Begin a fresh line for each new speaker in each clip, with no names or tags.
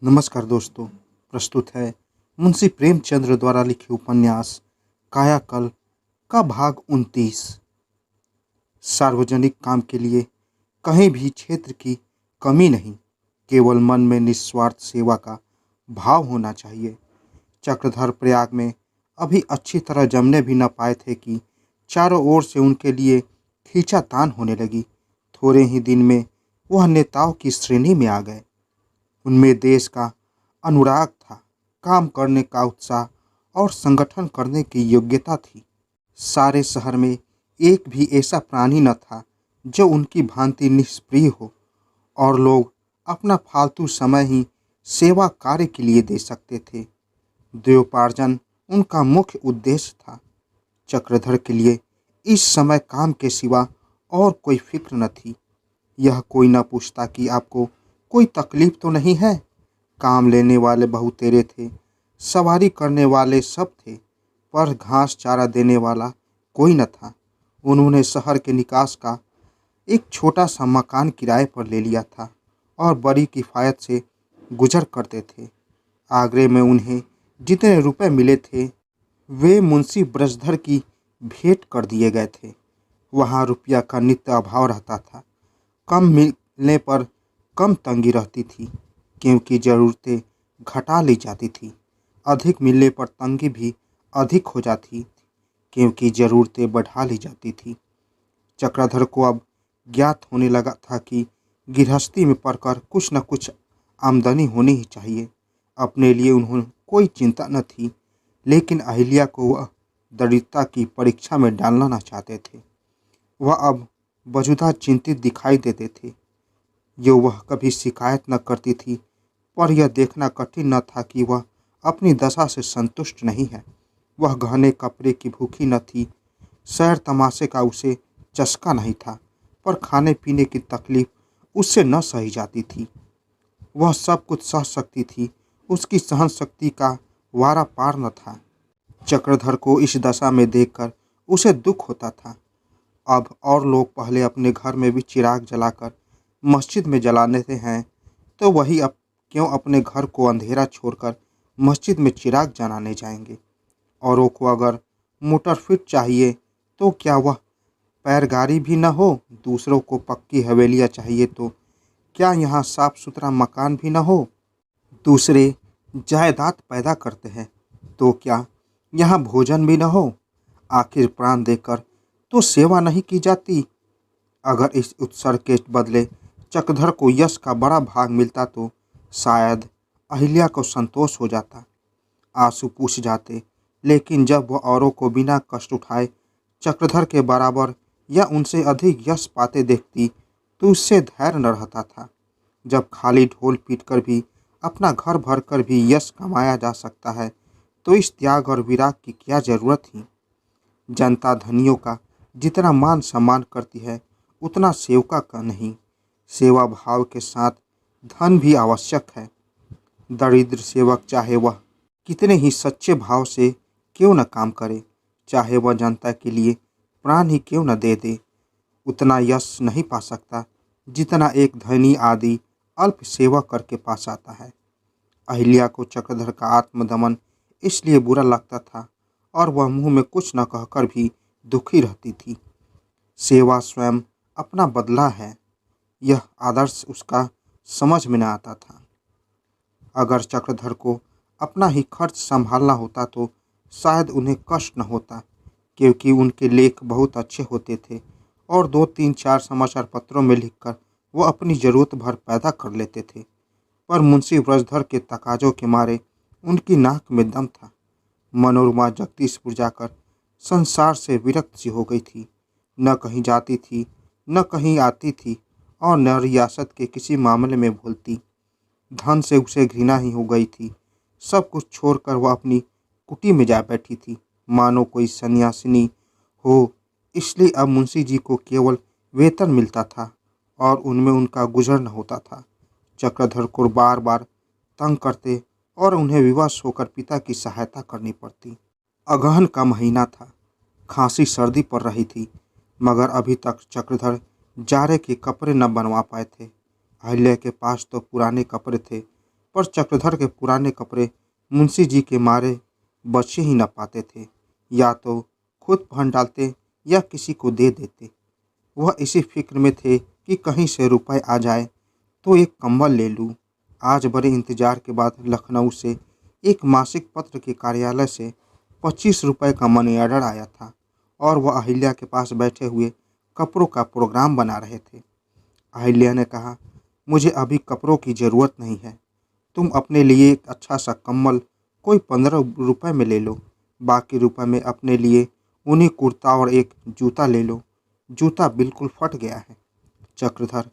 नमस्कार दोस्तों। प्रस्तुत है मुंशी प्रेमचंद्र द्वारा लिखी उपन्यास कायाकल्प का भाग 29। सार्वजनिक काम के लिए कहीं भी क्षेत्र की कमी नहीं, केवल मन में निस्वार्थ सेवा का भाव होना चाहिए। चक्रधर प्रयाग में अभी अच्छी तरह जमने भी न पाए थे कि चारों ओर से उनके लिए खींचातान होने लगी। थोड़े ही दिन में वह नेताओं की श्रेणी में आ गए। उनमें देश का अनुराग था, काम करने का उत्साह और संगठन करने की योग्यता थी। सारे शहर में एक भी ऐसा प्राणी न था जो उनकी भांति निष्प्रिय हो, और लोग अपना फालतू समय ही सेवा कार्य के लिए दे सकते थे। द्योपार्जन उनका मुख्य उद्देश्य था। चक्रधर के लिए इस समय काम के सिवा और कोई फिक्र न थी। यह कोई न पूछता कि आपको कोई तकलीफ तो नहीं है। काम लेने वाले बहुतेरे थे, सवारी करने वाले सब थे, पर घास चारा देने वाला कोई न था। उन्होंने शहर के निकास का एक छोटा सा मकान किराए पर ले लिया था और बड़ी किफ़ायत से गुजर करते थे। आगरे में उन्हें जितने रुपए मिले थे वे मुंशी ब्रजधर की भेंट कर दिए गए थे। वहाँ रुपया का नित्य अभाव रहता था। कम मिलने पर कम तंगी रहती थी, क्योंकि ज़रूरतें घटा ली जाती थी। अधिक मिलने पर तंगी भी अधिक हो जाती, क्योंकि ज़रूरतें बढ़ा ली जाती थी। चक्रधर को अब ज्ञात होने लगा था कि गृहस्थी में पड़कर कुछ न कुछ आमदनी होनी ही चाहिए। अपने लिए उन्होंने कोई चिंता न थी, लेकिन अहिल्या को वह दरिद्रता की परीक्षा में डालना न चाहते थे। वह अब वजुधा चिंतित दिखाई देते थे। जो वह कभी शिकायत न करती थी, पर यह देखना कठिन न था कि वह अपनी दशा से संतुष्ट नहीं है। वह गहने कपड़े की भूखी न थी, सैर तमाशे का उसे चस्का नहीं था, पर खाने पीने की तकलीफ उससे न सही जाती थी। वह सब कुछ सह सकती थी, उसकी सहन शक्ति का वारा पार न था। चक्रधर को इस दशा में देखकर उसे दुख होता था। अब और लोग पहले अपने घर में भी चिराग जलाकर मस्जिद में जलाने हैं, तो वही अब क्यों अपने घर को अंधेरा छोड़कर मस्जिद में चिराग जलाने जाएंगे। औरों को अगर मोटर फिट चाहिए तो क्या वह पैरगाड़ी भी न हो। दूसरों को पक्की हवेलियाँ चाहिए तो क्या यहाँ साफ सुथरा मकान भी न हो। दूसरे जायदाद पैदा करते हैं तो क्या यहाँ भोजन भी न हो। आखिर प्राण देकर तो सेवा नहीं की जाती। अगर इस उत्सर्ग के बदले चक्रधर को यश का बड़ा भाग मिलता तो शायद अहिल्या को संतोष हो जाता। आंसू पूछ जाते, लेकिन जब वह औरों को बिना कष्ट उठाए चक्रधर के बराबर या उनसे अधिक यश पाते देखती तो उससे धैर्य न रहता था। जब खाली ढोल पीटकर भी अपना घर भरकर भी यश कमाया जा सकता है, तो इस त्याग और विराग की क्या जरूरत थी। जनता धनियों का जितना मान सम्मान करती है, उतना सेवका का नहीं। सेवा भाव के साथ धन भी आवश्यक है। दरिद्र सेवक चाहे वह कितने ही सच्चे भाव से क्यों न काम करे, चाहे वह जनता के लिए प्राण ही क्यों न दे दे, उतना यश नहीं पा सकता जितना एक धनी आदि अल्प सेवा करके पा जाता है। अहिल्या को चक्रधर का आत्मदमन इसलिए बुरा लगता था, और वह मुंह में कुछ न कहकर भी दुखी रहती थी। सेवा स्वयं अपना बदला है, यह आदर्श उसका समझ में न आता था। अगर चक्रधर को अपना ही खर्च संभालना होता तो शायद उन्हें कष्ट न होता, क्योंकि उनके लेख बहुत अच्छे होते थे और 2-3-4 समाचार पत्रों में लिखकर वो अपनी ज़रूरत भर पैदा कर लेते थे। पर मुंशी ब्रजधर के तकाजों के मारे उनकी नाक में दम था। मनोरमा जगदीशपुर जाकर संसार से विरक्त सी हो गई थी। न कहीं जाती थी, न कहीं आती थी, और न रियासत के किसी मामले में बोलती। धन से उसे घृणा ही हो गई थी। सब कुछ छोड़कर वह अपनी कुटी में जा बैठी थी, मानो कोई सन्यासिनी हो। इसलिए अब मुंशी जी को केवल वेतन मिलता था और उनमें उनका गुजर न होता था। चक्रधर को बार बार तंग करते और उन्हें विवश होकर पिता की सहायता करनी पड़ती। अगहन का महीना था, खांसी सर्दी पड़ रही थी, मगर अभी तक चक्रधर जाड़े के कपड़े न बनवा पाए थे। अहिल्या के पास तो पुराने कपड़े थे, पर चक्रधर के पुराने कपड़े मुंशी जी के मारे बचे ही न पाते थे। या तो खुद पहन डालते या किसी को दे देते। वह इसी फिक्र में थे कि कहीं से रुपए आ जाए तो एक कंबल ले लूँ। आज बड़े इंतजार के बाद लखनऊ से एक मासिक पत्र के कार्यालय से 25 रुपए का मनी ऑर्डर आया था और वह अहिल्या के पास बैठे हुए कपड़ों का प्रोग्राम बना रहे थे। अहिल्या ने कहा, मुझे अभी कपड़ों की ज़रूरत नहीं है। तुम अपने लिए एक अच्छा सा कम्बल कोई 15 रुपए में ले लो। बाकी रुपए में अपने लिए ऊनी कुर्ता और एक जूता ले लो। जूता बिल्कुल फट गया है। चक्रधर,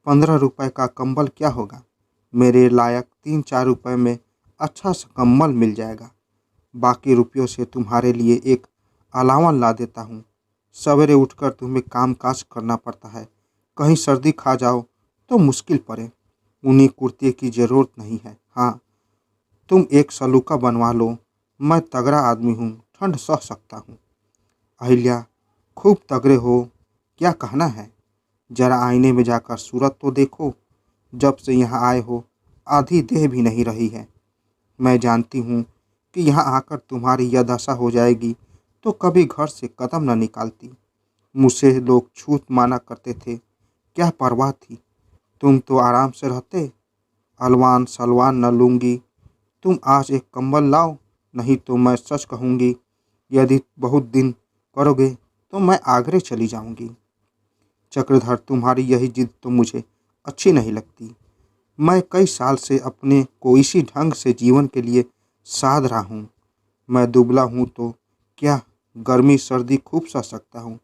15 रुपए का कंबल क्या होगा? मेरे लायक 3-4 रुपए में अच्छा सा कंबल मिल जाएगा। बाकी रुपयों से तुम्हारे लिए एक अलावन ला देता हूँ। सवेरे उठकर तुम्हें काम काज करना पड़ता है। कहीं सर्दी खा जाओ तो मुश्किल पड़े। ऊनी कुर्ते की ज़रूरत नहीं है। हाँ, तुम एक सलूका बनवा लो। मैं तगड़ा आदमी हूँ, ठंड सह सकता हूँ। अहिल्या, खूब तगड़े हो, क्या कहना है? जरा आईने में जाकर सूरत तो देखो। जब से यहाँ आए हो आधी देह भी नहीं रही है। मैं जानती हूँ कि यहाँ आकर तुम्हारी यह दशा हो जाएगी तो कभी घर से कदम न निकालती। मुझसे लोग छूत माना करते थे, क्या परवाह थी। तुम तो आराम से रहते। अलवान सलवान न लूँगी। तुम आज एक कंबल लाओ, नहीं तो मैं सच कहूँगी, यदि बहुत दिन करोगे तो मैं आगरे चली जाऊँगी। चक्रधर, तुम्हारी यही जिद तो मुझे अच्छी नहीं लगती। मैं कई साल से अपने को इसी ढंग से जीवन के लिए साध रहा हूँ। मैं दुबला हूँ तो क्या गर्मी सर्दी खूब सह सकता हूँ।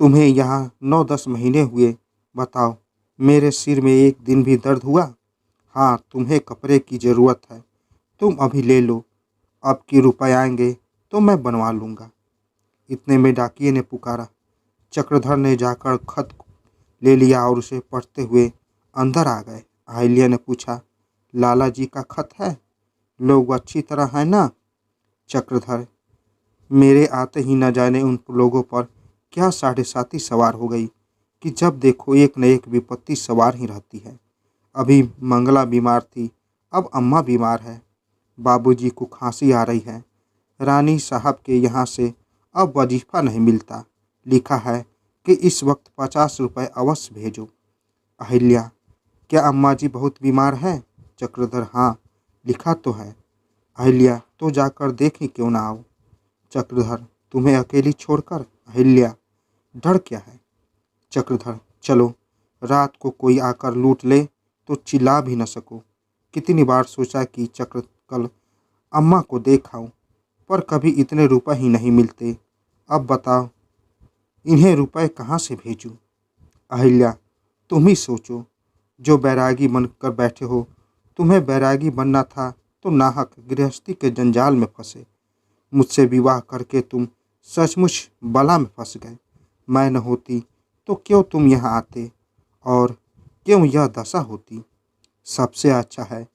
तुम्हें यहाँ 9-10 महीने हुए, बताओ मेरे सिर में एक दिन भी दर्द हुआ? हाँ, तुम्हें कपड़े की ज़रूरत है, तुम अभी ले लो। अब की रुपए आएंगे तो मैं बनवा लूँगा। इतने में डाकिये ने पुकारा। चक्रधर ने जाकर खत ले लिया और उसे पढ़ते हुए अंदर आ गए। अहिल्या ने पूछा, लाला जी का खत है? लोग अच्छी तरह है ना? चक्रधर, मेरे आते ही न जाने उन लोगों पर क्या साढ़े साती सवार हो गई कि जब देखो एक न एक विपत्ति सवार ही रहती है। अभी मंगला बीमार थी, अब अम्मा बीमार है। बाबूजी को खांसी आ रही है। रानी साहब के यहाँ से अब वजीफा नहीं मिलता। लिखा है कि इस वक्त 50 रुपए अवश्य भेजो। अहिल्या, क्या अम्मा जी बहुत बीमार हैं? चक्रधर, हाँ, लिखा तो है। अहिल्या, तो जाकर देख ही क्यों ना आओ? चक्रधर, तुम्हें अकेली छोड़कर? अहिल्या, डर क्या है? चक्रधर, चलो, रात को कोई आकर लूट ले तो चिल्ला भी न सको। कितनी बार सोचा कि चक्र कल अम्मा को देख आऊं, पर कभी इतने रुपए ही नहीं मिलते। अब बताओ इन्हें रुपए कहाँ से भेजूं? अहिल्या, तुम ही सोचो, जो बैरागी बनकर बैठे हो। तुम्हें बैरागी बनना था तो नाहक गृहस्थी के जंजाल में फंसे। मुझसे विवाह करके तुम सचमुच बला में फंस गए। मैं न होती तो क्यों तुम यहाँ आते और क्यों यह दशा होती। सबसे अच्छा है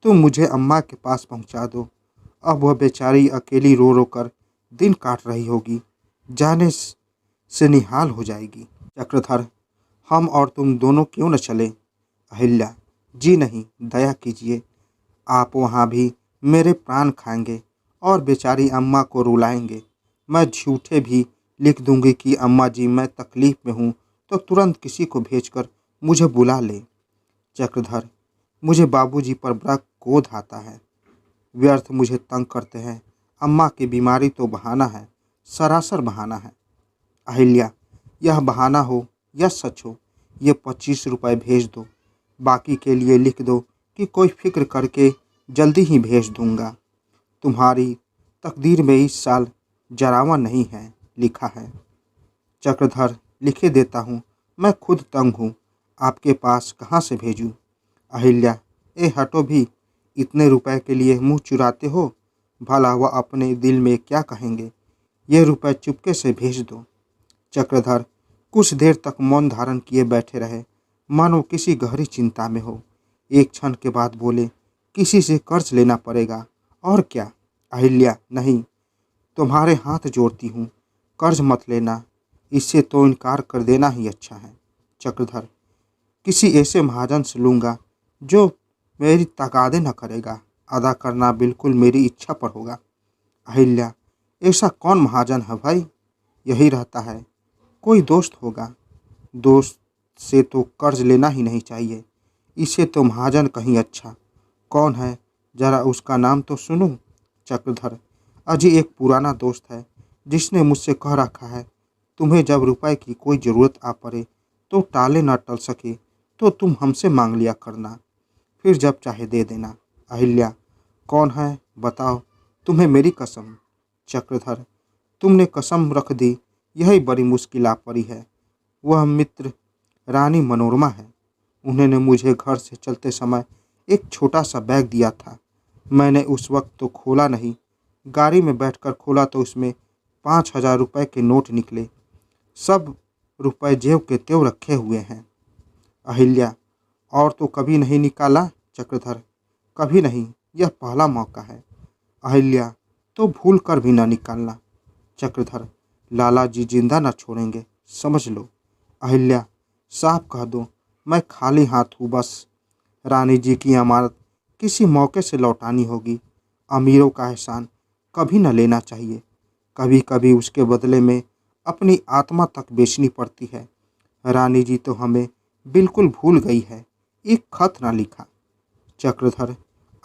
तुम मुझे अम्मा के पास पहुँचा दो। अब वह बेचारी अकेली रो रो कर दिन काट रही होगी, जाने से निहाल हो जाएगी। चक्रधर, हम और तुम दोनों क्यों न चले? अहिल्या, जी नहीं, दया कीजिए। आप वहाँ भी मेरे प्राण खाएंगे और बेचारी अम्मा को रुलाएंगे। मैं झूठे भी लिख दूंगी कि अम्मा जी मैं तकलीफ़ में हूँ तो तुरंत किसी को भेजकर मुझे बुला ले। चक्रधर, मुझे बाबूजी पर बड़ा क्रोध आता है। व्यर्थ मुझे तंग करते हैं। अम्मा की बीमारी तो बहाना है, सरासर बहाना है। अहिल्या, यह बहाना हो या सच हो, ये 25 रुपए भेज दो। बाकी के लिए लिख दो कि कोई फिक्र करके जल्दी ही भेज दूंगा। तुम्हारी तकदीर में इस साल जरावा नहीं है, लिखा है। चक्रधर, लिखे देता हूँ, मैं खुद तंग हूँ, आपके पास कहाँ से भेजूँ? अहिल्या, ए हटो भी, इतने रुपए के लिए मुंह चुराते हो? भला वह अपने दिल में क्या कहेंगे। ये रुपए चुपके से भेज दो। चक्रधर कुछ देर तक मौन धारण किए बैठे रहे, मानो किसी गहरी चिंता में हो। एक क्षण के बाद बोले, किसी से कर्ज लेना पड़ेगा और क्या? अहिल्या, नहीं, तुम्हारे हाथ जोड़ती हूँ, कर्ज मत लेना। इससे तो इनकार कर देना ही अच्छा है। चक्रधर, किसी ऐसे महाजन से लूँगा जो मेरी तगादे न करेगा। अदा करना बिल्कुल मेरी इच्छा पर होगा। अहिल्या, ऐसा कौन महाजन है भाई? यही रहता है। कोई दोस्त होगा। दोस्त से तो कर्ज लेना ही नहीं चाहिए। इसे तो महाजन कहीं अच्छा। कौन है? जरा उसका नाम तो सुनो। चक्रधर, अजी एक पुराना दोस्त है जिसने मुझसे कह रखा है, तुम्हें जब रुपए की कोई ज़रूरत आ पड़े तो टाले न टल सके तो तुम हमसे मांग लिया करना, फिर जब चाहे दे देना। अहिल्या, कौन है बताओ, तुम्हें मेरी कसम। चक्रधर, तुमने कसम रख दी, यही बड़ी मुश्किल आ पड़ी है। वह मित्र रानी मनोरमा है। उन्होंने मुझे घर से चलते समय एक छोटा सा बैग दिया था। मैंने उस वक्त तो खोला नहीं। गाड़ी में बैठकर खोला तो उसमें 5,000 रुपये के नोट निकले। सब रुपए जेब के त्यों रखे हुए हैं। अहिल्या, और तो कभी नहीं निकाला? चक्रधर, कभी नहीं, यह पहला मौका है। अहिल्या, तो भूल कर भी न निकालना। चक्रधर, लाला जी जिंदा न छोड़ेंगे, समझ लो। अहिल्या, साफ कह दो, मैं खाली हाथ हूँ बस। रानी जी की अमानत किसी मौके से लौटानी होगी। अमीरों का एहसान कभी न लेना चाहिए। कभी कभी उसके बदले में अपनी आत्मा तक बेचनी पड़ती है। रानी जी तो हमें बिल्कुल भूल गई है, एक खत ना लिखा। चक्रधर,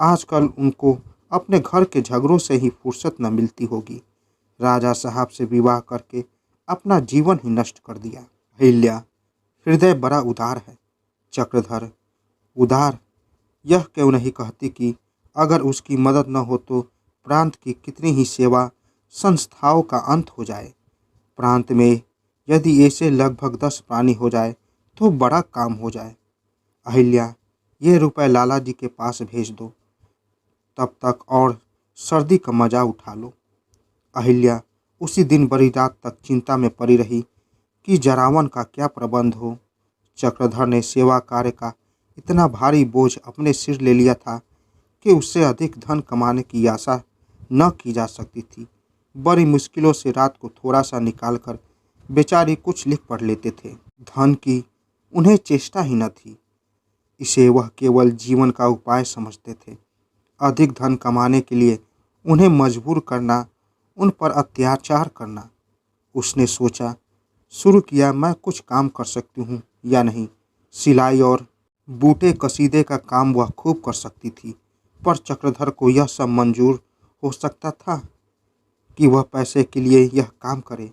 आजकल उनको अपने घर के झगड़ों से ही फुर्सत न मिलती होगी। राजा साहब से विवाह करके अपना जीवन ही नष्ट कर दिया। अहिल्या, हृदय बड़ा उदार है। चक्रधर, उदार? यह क्यों नहीं कहती कि अगर उसकी मदद न हो तो प्रांत की कितनी ही सेवा संस्थाओं का अंत हो जाए। प्रांत में यदि ऐसे लगभग 10 प्राणी हो जाए तो बड़ा काम हो जाए। अहिल्या, ये रुपए लाला जी के पास भेज दो, तब तक और सर्दी का मजा उठा लो। अहिल्या उसी दिन बड़ी रात तक चिंता में पड़ी रही कि जरावन का क्या प्रबंध हो। चक्रधर ने सेवा कार्य का इतना भारी बोझ अपने सिर ले लिया था कि उससे अधिक धन कमाने की आशा न की जा सकती थी। बड़ी मुश्किलों से रात को थोड़ा सा निकालकर बेचारे कुछ लिख पढ़ लेते थे। धन की उन्हें चेष्टा ही न थी। इसे वह केवल जीवन का उपाय समझते थे। अधिक धन कमाने के लिए उन्हें मजबूर करना, उन पर अत्याचार करना। उसने सोचा, शुरू किया, मैं कुछ काम कर सकती हूँ या नहीं। सिलाई और बूटे कसीदे का काम वह खूब कर सकती थी, पर चक्रधर को यह सब मंजूर हो सकता था कि वह पैसे के लिए यह काम करे।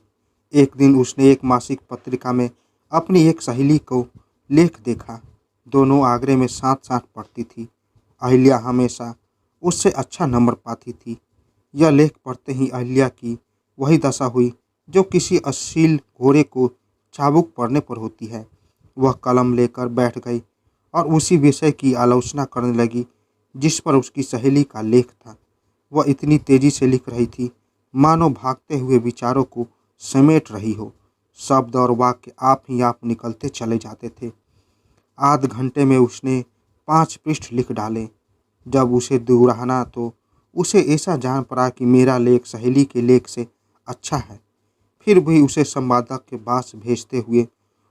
एक दिन उसने एक मासिक पत्रिका में अपनी एक सहेली को लेख देखा। दोनों आगरे में साथ साथ पढ़ती थी। अहिल्या हमेशा उससे अच्छा नंबर पाती थी। यह लेख पढ़ते ही अहिल्या की वही दशा हुई जो किसी अश्लील घोड़े को चाबुक पड़ने पर होती है। वह कलम लेकर बैठ गई और उसी विषय की आलोचना करने लगी जिस पर उसकी सहेली का लेख था। वह इतनी तेजी से लिख रही थी मानो भागते हुए विचारों को समेट रही हो। शब्द और वाक्य आप ही आप निकलते चले जाते थे। आध घंटे में उसने 5 पृष्ठ लिख डाले। जब उसे दोहराना तो उसे ऐसा जान पड़ा कि मेरा लेख सहेली के लेख से अच्छा है। फिर भी उसे संपादक के पास भेजते हुए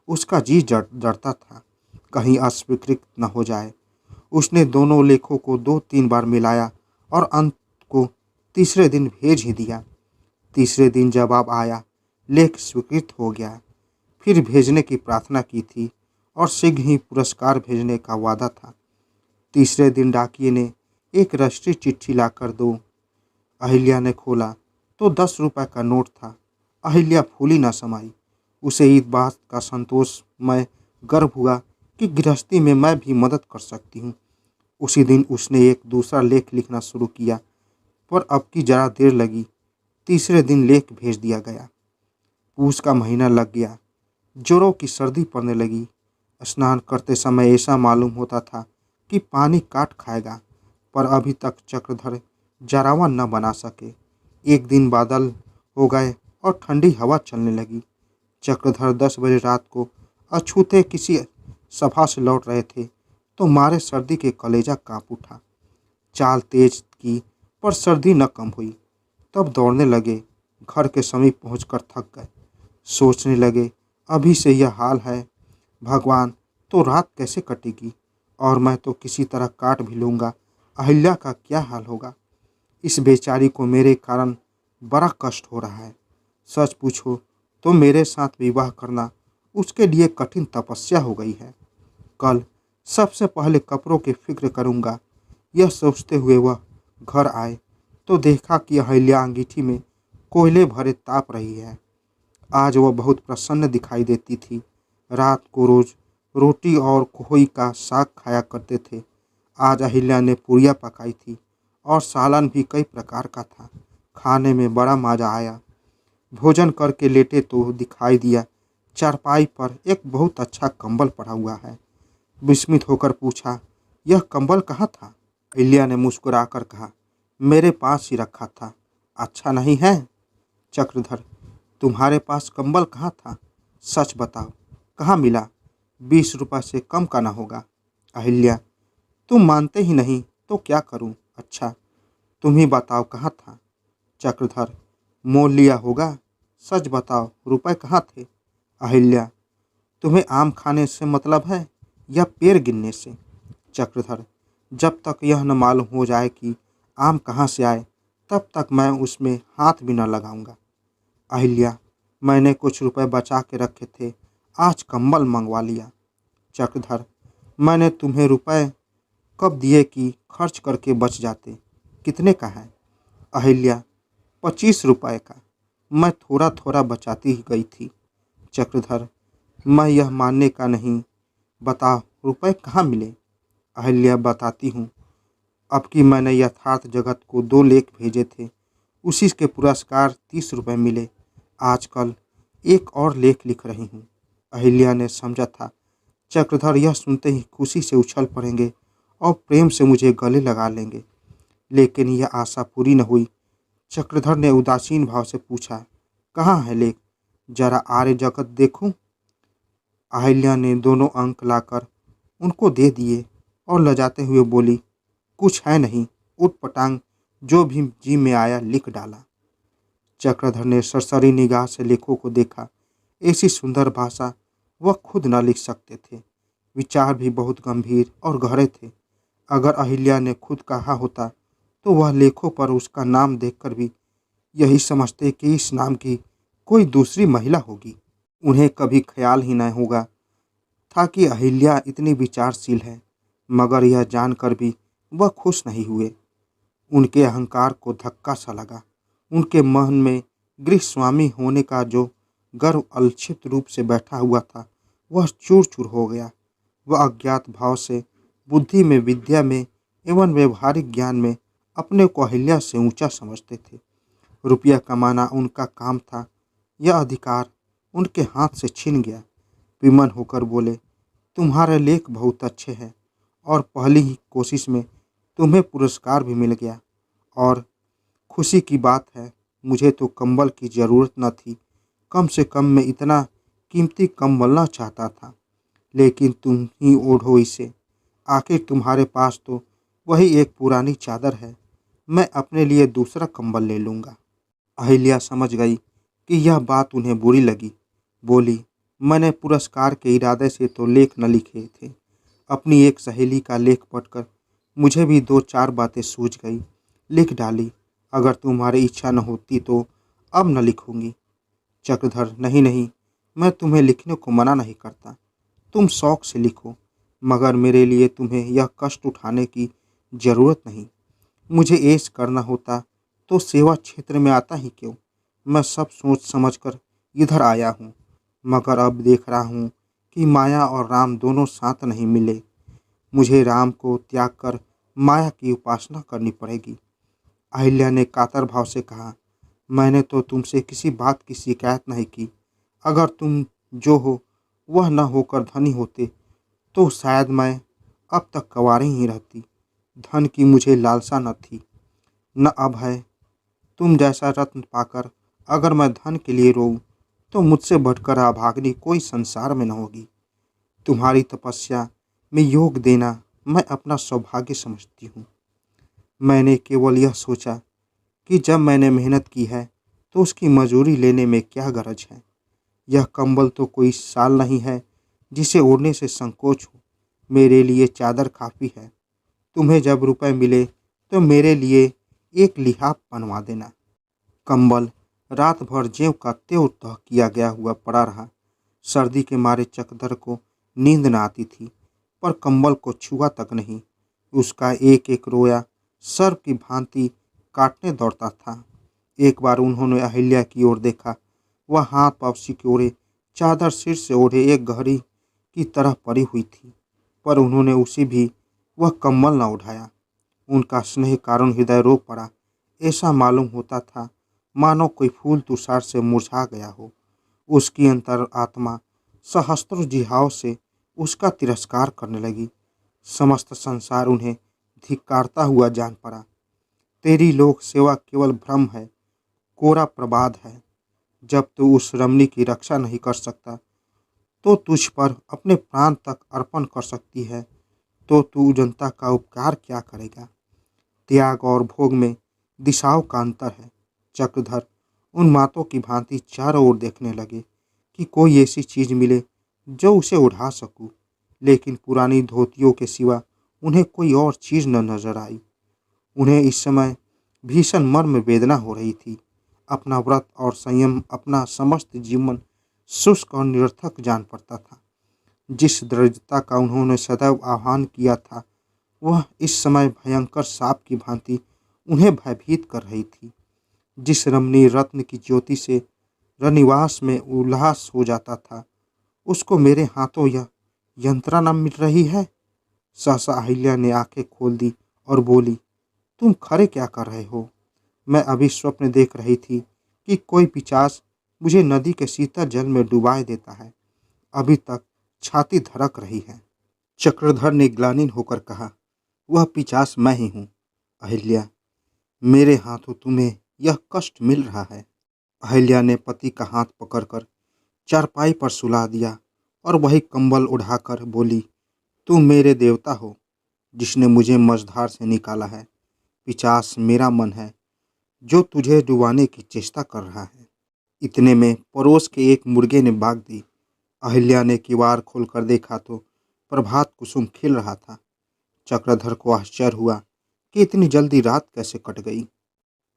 उसका जी डरता था, कहीं अस्वीकृत न हो जाए। उसने दोनों लेखों को 2-3 बार मिलाया और अंत को तीसरे दिन भेज ही दिया। तीसरे दिन जवाब आया, लेख स्वीकृत हो गया। फिर भेजने की प्रार्थना की थी और शीघ्र ही पुरस्कार भेजने का वादा था। तीसरे दिन डाकिये ने एक रजिस्ट्री चिट्ठी लाकर दो। अहिल्या ने खोला तो 10 रुपए का नोट था। अहिल्या फूली न समाई। उसे इस बात का संतोषमय गर्व हुआ कि गृहस्थी में मैं भी मदद कर सकती हूँ। उसी दिन उसने एक दूसरा लेख लिखना शुरू किया, पर अब की जरा देर लगी। तीसरे दिन लेख भेज दिया गया। पूस का महीना लग गया। जोरों की सर्दी पड़ने लगी। स्नान करते समय ऐसा मालूम होता था कि पानी काट खाएगा, पर अभी तक चक्रधर जरावन न बना सके। एक दिन बादल हो गए और ठंडी हवा चलने लगी। चक्रधर 10 बजे रात को अछूते किसी सभा से लौट रहे थे तो मारे सर्दी के कलेजा कांप उठा। चाल तेज की पर सर्दी न कम हुई। तब दौड़ने लगे। घर के समीप पहुंचकर थक गए। सोचने लगे, अभी से यह हाल है, भगवान, तो रात कैसे कटेगी और मैं तो किसी तरह काट भी लूँगा। अहिल्या का क्या हाल होगा? इस बेचारी को मेरे कारण बड़ा कष्ट हो रहा है। सच पूछो तो मेरे साथ विवाह करना उसके लिए कठिन तपस्या हो गई है। कल सबसे पहले कपड़ों की फिक्र करूँगा। यह सोचते हुए वह घर आए तो देखा कि अहिल्या अंगीठी में कोयले भरे ताप रही है। आज वह बहुत प्रसन्न दिखाई देती थी। रात को रोज रोटी और खोई का साग खाया करते थे। आज अहिल्या ने पूरियाँ पकाई थी और सालन भी कई प्रकार का था। खाने में बड़ा मज़ा आया। भोजन करके लेटे तो दिखाई दिया चारपाई पर एक बहुत अच्छा कंबल पड़ा हुआ है। विस्मित होकर पूछा, यह कंबल कहाँ था? अहिल्या ने मुस्कुराकर कहा, मेरे पास ही रखा था। अच्छा नहीं है? चक्रधर, तुम्हारे पास कंबल कहाँ था? सच बताओ, कहाँ मिला? 20 रुपये से कम का ना होगा। अहिल्या, तुम मानते ही नहीं तो क्या करूं? अच्छा, तुम ही बताओ कहाँ था? चक्रधर, मोल लिया होगा। सच बताओ, रुपए कहाँ थे? अहिल्या, तुम्हें आम खाने से मतलब है या पेड़ गिनने से? चक्रधर, जब तक यह न मालूम हो जाए कि आम कहाँ से आए तब तक मैं उसमें हाथ भी न लगाऊंगा। अहिल्या, मैंने कुछ रुपए बचा के रखे थे, आज कंबल मंगवा लिया। चक्रधर, मैंने तुम्हें रुपए कब दिए कि खर्च करके बच जाते? कितने का है? अहिल्या, 25 रुपये का। मैं थोड़ा थोड़ा बचाती ही गई थी। चक्रधर, मैं यह मानने का नहीं, बताओ रुपए कहाँ मिले? अहिल्या, बताती हूँ। अब कि मैंने यथार्थ जगत को 2 लेख भेजे थे, उसी के पुरस्कार 30 रुपये मिले। आजकल एक और लेख लिख रही हूँ। अहिल्या ने समझा था चक्रधर यह सुनते ही खुशी से उछल पड़ेंगे और प्रेम से मुझे गले लगा लेंगे, लेकिन यह आशा पूरी न हुई। चक्रधर ने उदासीन भाव से पूछा, कहाँ है लेख? जरा आर्य जगत देखूं। अहिल्या ने 2 अंक लाकर उनको दे दिए और लजाते हुए बोली, कुछ है नहीं, उठ पटांग जो भी जी में आया लिख डाला। चक्रधर ने सरसरी निगाह से लेखों को देखा। ऐसी सुंदर भाषा वह खुद न लिख सकते थे। विचार भी बहुत गंभीर और गहरे थे। अगर अहिल्या ने खुद कहा होता तो वह लेखों पर उसका नाम देखकर भी यही समझते कि इस नाम की कोई दूसरी महिला होगी। उन्हें कभी ख्याल ही न होगा था कि अहिल्या इतनी विचारशील है, मगर यह जानकर भी वह खुश नहीं हुए। उनके अहंकार को धक्का सा लगा। उनके मन में गृहस्वामी होने का जो गर्व अलक्षित रूप से बैठा हुआ था वह चूर चूर हो गया। वह अज्ञात भाव से बुद्धि में, विद्या में एवं व्यवहारिक ज्ञान में अपने को अहिल्या से ऊंचा समझते थे। रुपया कमाना उनका काम था, यह अधिकार उनके हाथ से छिन गया। विमन होकर बोले, तुम्हारे लेख बहुत अच्छे हैं और पहली ही कोशिश में तुम्हें पुरस्कार भी मिल गया। और खुशी की बात है, मुझे तो कंबल की ज़रूरत न थी। कम से कम मैं इतना कीमती कंबल न चाहता था, लेकिन तुम ही ओढ़ो इसे। आखिर तुम्हारे पास तो वही एक पुरानी चादर है। मैं अपने लिए दूसरा कंबल ले लूँगा। अहिल्या समझ गई कि यह बात उन्हें बुरी लगी। बोली, मैंने पुरस्कार के इरादे से तो लेख न लिखे थे। अपनी एक सहेली का लेख पढ़कर मुझे भी 2-4 बातें सूझ गई, लिख डाली। अगर तुम्हारी इच्छा न होती तो अब न लिखूंगी। चक्रधर, नहीं नहीं, मैं तुम्हें लिखने को मना नहीं करता। तुम शौक से लिखो, मगर मेरे लिए तुम्हें यह कष्ट उठाने की ज़रूरत नहीं। मुझे ऐश करना होता तो सेवा क्षेत्र में आता ही क्यों? मैं सब सोच समझकर इधर आया हूँ, मगर अब देख रहा हूँ कि माया और राम दोनों साथ नहीं मिले। मुझे राम को त्याग कर माया की उपासना करनी पड़ेगी। अहिल्या ने कातर भाव से कहा, मैंने तो तुमसे किसी बात की शिकायत नहीं की। अगर तुम जो हो वह न होकर धनी होते तो शायद मैं अब तक कंवारी ही रहती। धन की मुझे लालसा न थी, न अब है। तुम जैसा रत्न पाकर अगर मैं धन के लिए रोऊं तो मुझसे बढ़कर अभागिनी कोई संसार में न होगी। तुम्हारी तपस्या में योग देना मैं अपना सौभाग्य समझती हूँ। मैंने केवल यह सोचा कि जब मैंने मेहनत की है तो उसकी मजूरी लेने में क्या गरज है। यह कंबल तो कोई शाल नहीं है जिसे ओढ़ने से संकोच हो। मेरे लिए चादर काफ़ी है। तुम्हें जब रुपए मिले तो मेरे लिए एक लिहाफ बनवा देना। कंबल रात भर ज्यों का त्यों तह किया गया हुआ पड़ा रहा। सर्दी के मारे चकधर को नींद न आती थी, पर कंबल को छुआ तक नहीं। उसका एक एक रोया सर्प की भांति काटने दौड़ता था। एक बार उन्होंने अहिल्या की ओर देखा। वह हाथ पांव सिकोड़े चादर सिर से ओढ़े एक गहरी की तरह पड़ी हुई थी, पर उन्होंने उसे भी वह कंबल न उठाया। उनका स्नेह कारण हृदय रो पड़ा। ऐसा मालूम होता था मानो कोई फूल तुषार से मुरझा गया हो। उसकी अंतर आत्मा सहस्त्रों जिहाओं से उसका तिरस्कार करने लगी। समस्त संसार उन्हें धिक्कारता हुआ जान पड़ा। तेरी लोक सेवा केवल भ्रम है, कोरा प्रबाद है। जब तू उस रमणी की रक्षा नहीं कर सकता तो तुझ पर अपने प्राण तक अर्पण कर सकती है, तो तू जनता का उपकार क्या करेगा। त्याग और भोग में दिशाओं का अंतर है। चक्रधर उन मातों की भांति चारों ओर देखने लगे कि कोई ऐसी चीज मिले जो उसे उड़ा सकूं, लेकिन पुरानी धोतियों के सिवा उन्हें कोई और चीज न नजर आई। उन्हें इस समय भीषण मर्म वेदना हो रही थी। अपना व्रत और संयम, अपना समस्त जीवन शुष्क और निरर्थक जान पड़ता था। जिस दृढ़ता का उन्होंने सदैव आह्वान किया था, वह इस समय भयंकर साप की भांति उन्हें भयभीत कर रही थी। जिस रमणीय रत्न की ज्योति से रनिवास में उल्लास हो जाता था, उसको मेरे हाथों यह यंत्रणा मिल रही है। सहसा अहिल्या ने आंखें खोल दी और बोली, तुम खरे क्या कर रहे हो? मैं अभी स्वप्न देख रही थी कि कोई पिशाच मुझे नदी के शीतल जल में डुबाए देता है। अभी तक छाती धड़क रही है। चक्रधर ने ग्लानिन होकर कहा, वह पिशाच मैं ही हूँ। अहिल्या, मेरे हाथों तुम्हें यह कष्ट मिल रहा है। अहिल्या ने पति का हाथ पकड़कर चारपाई पर सुला दिया और वही कंबल उठाकर बोली, तुम मेरे देवता हो जिसने मुझे मझधार से निकाला है। पिशाच मेरा मन है जो तुझे डुबाने की चेष्टा कर रहा है। इतने में पड़ोस के एक मुर्गे ने भाग दी। अहिल्या ने किवाड़ खोलकर देखा तो प्रभात कुसुम खिल रहा था। चक्रधर को आश्चर्य हुआ कि इतनी जल्दी रात कैसे कट गई।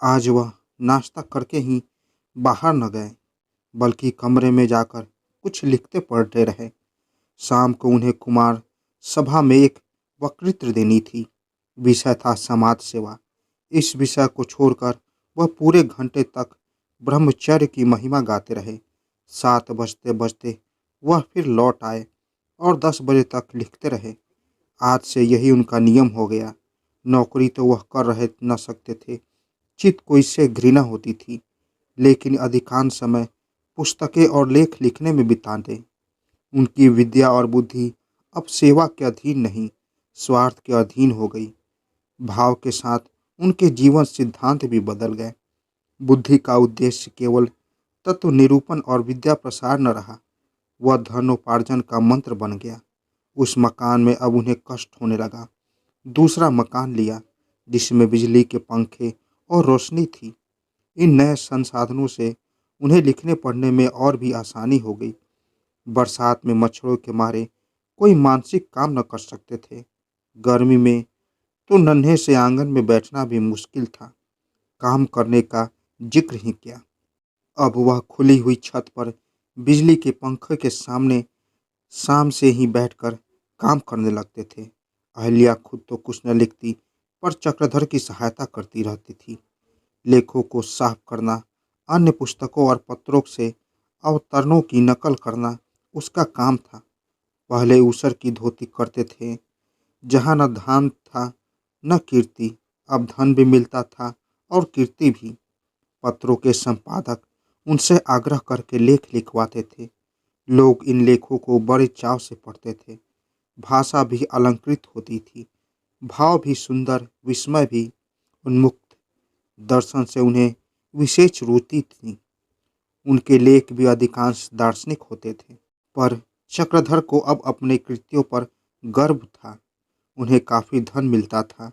आज वह नाश्ता करके ही बाहर न गए, बल्कि कमरे में जाकर कुछ लिखते पढ़ते रहे। शाम को उन्हें कुमार सभा में एक वक्तृत्व देनी थी। विषय था समाज सेवा। इस विषय को छोड़कर वह पूरे घंटे तक ब्रह्मचर्य की महिमा गाते रहे। 7 बजते बजते वह फिर लौट आए और 10 बजे तक लिखते रहे। आज से यही उनका नियम हो गया। नौकरी तो वह कर रहे न सकते थे, चित्त को इससे घृणा होती थी, लेकिन अधिकांश समय पुस्तकें और लेख लिखने में बिता दें। उनकी विद्या और बुद्धि अब सेवा के अधीन नहीं, स्वार्थ के अधीन हो गई। भाव के साथ उनके जीवन सिद्धांत भी बदल गए। बुद्धि का उद्देश्य केवल तत्व निरूपण और विद्या प्रसार न रहा, वह धनोपार्जन का मंत्र बन गया। उस मकान में अब उन्हें कष्ट होने लगा। दूसरा मकान लिया जिसमें बिजली के पंखे और रोशनी थी। इन नए संसाधनों से उन्हें लिखने पढ़ने में और भी आसानी हो गई। बरसात में मच्छरों के मारे कोई मानसिक काम न कर सकते थे। गर्मी में तो नन्हे से आंगन में बैठना भी मुश्किल था, काम करने का जिक्र ही क्या। अब वह खुली हुई छत पर बिजली के पंखे के सामने शाम से ही बैठकर काम करने लगते थे। अहिल्या खुद तो कुछ न लिखती, पर चक्रधर की सहायता करती रहती थी। लेखों को साफ करना, अन्य पुस्तकों और पत्रों से अवतरणों की नकल करना उसका काम था। पहले ऊसर की धोती करते थे, जहाँ न धान था न कीर्ति। अब धन भी मिलता था और कीर्ति भी। पत्रों के संपादक उनसे आग्रह करके लेख लिखवाते थे। लोग इन लेखों को बड़े चाव से पढ़ते थे। भाषा भी अलंकृत होती थी, भाव भी सुंदर, विस्मय भी उन्मुक्त। दर्शन से उन्हें विशेष रुचि थी। उनके लेख भी अधिकांश दार्शनिक होते थे। पर चक्रधर को अब अपने कृत्यों पर गर्व था। उन्हें काफ़ी धन मिलता था।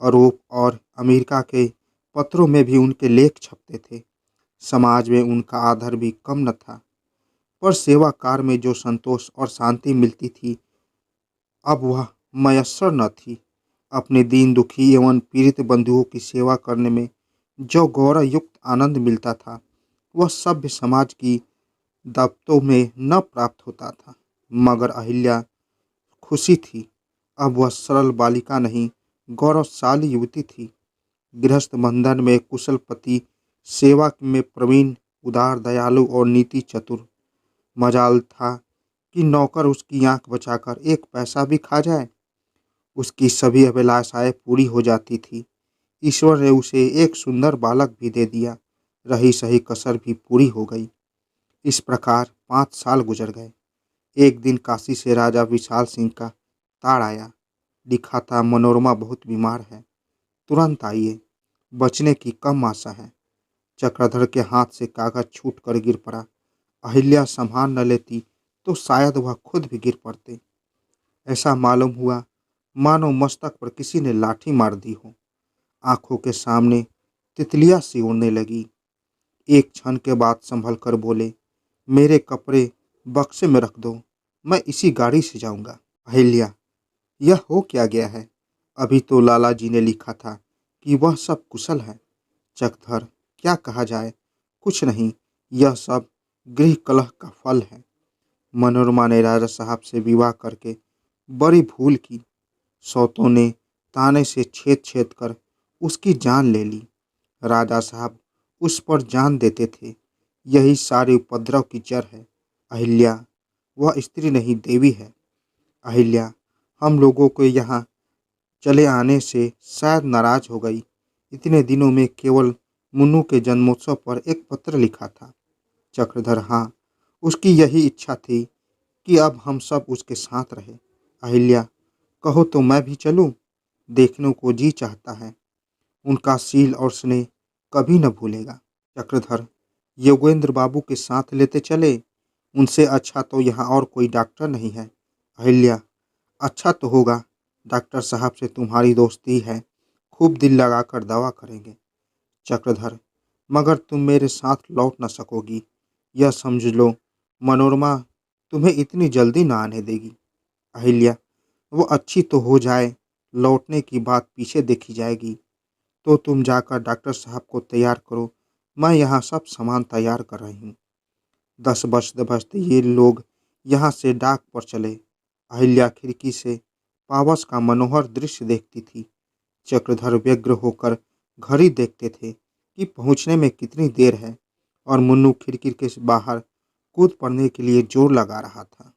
यूरोप और अमेरिका के पत्रों में भी उनके लेख छपते थे। समाज में उनका आदर भी कम न था। पर सेवा कार्य में जो संतोष और शांति मिलती थी, अब वह मयस्सर न थी। अपने दीन दुखी एवं पीड़ित बंधुओं की सेवा करने में जो गौरव युक्त आनंद मिलता था, वह सभ्य समाज की दावतों में न प्राप्त होता था। मगर अहिल्या खुशी थी। अब वह सरल बालिका नहीं, गौरवशाली युवती थी। गृहस्थ बंधन में कुशल पति, सेवा में प्रवीण, उदार, दयालु और नीति चतुर। मजाल था कि नौकर उसकी आंख बचाकर एक पैसा भी खा जाए, उसकी सभी अभिलाषाएं पूरी हो जाती थी। ईश्वर ने उसे एक सुंदर बालक भी दे दिया। रही सही कसर भी पूरी हो गई। इस प्रकार 5 साल गुजर गए। एक दिन काशी से राजा विशाल सिंह का तार आया। लिखा था, मनोरमा बहुत बीमार है, तुरंत आइए, बचने की कम आशा है। चक्रधर के हाथ से कागज छूट कर गिर पड़ा। अहिल्या संभाल न लेती तो शायद वह खुद भी गिर पड़ते। ऐसा मालूम हुआ मानो मस्तक पर किसी ने लाठी मार दी हो। आंखों के सामने तितलियां सी उड़ने लगी। एक क्षण के बाद संभल कर बोले, मेरे कपड़े बक्से में रख दो, मैं इसी गाड़ी से जाऊंगा। अहिल्या, यह हो क्या गया है? अभी तो लाला जी ने लिखा था कि वह सब कुशल है। चक्रधर, क्या कहा जाए, कुछ नहीं, यह सब गृह कलह का फल है। मनोरमा ने राजा साहब से विवाह करके बड़ी भूल की। सौतों ने ताने से छेद छेद कर उसकी जान ले ली। राजा साहब उस पर जान देते थे। यही सारे उपद्रव की जड़ है। अहिल्या, वह स्त्री नहीं, देवी है। अहिल्या, हम लोगों को यहाँ चले आने से शायद नाराज हो गई। इतने दिनों में केवल मुन्नू के जन्मोत्सव पर एक पत्र लिखा था। चक्रधर, हाँ, उसकी यही इच्छा थी कि अब हम सब उसके साथ रहे। अहिल्या, कहो तो मैं भी चलूं? देखने को जी चाहता है। उनका शील और स्नेह कभी न भूलेगा। चक्रधर, योगेंद्र बाबू के साथ लेते चले, उनसे अच्छा तो यहाँ और कोई डॉक्टर नहीं है। अहिल्या, अच्छा तो होगा, डॉक्टर साहब से तुम्हारी दोस्ती है, खूब दिल लगाकर दवा करेंगे। चक्रधर, मगर तुम मेरे साथ लौट न सकोगी, यह समझ लो। मनोरमा तुम्हें इतनी जल्दी न आने देगी। अहिल्या, वो अच्छी तो हो जाए, लौटने की बात पीछे देखी जाएगी। तो तुम जाकर डॉक्टर साहब को तैयार करो, मैं यहाँ सब सामान तैयार कर रही हूँ। 10 बजते बजते ये लोग यहाँ से डाक पर चले। अहिल्या खिड़की से पावस का मनोहर दृश्य देखती थी। चक्रधर व्यग्र होकर घड़ी देखते थे कि पहुँचने में कितनी देर है, और मुन्नू खिड़की के बाहर कूद पड़ने के लिए जोर लगा रहा था।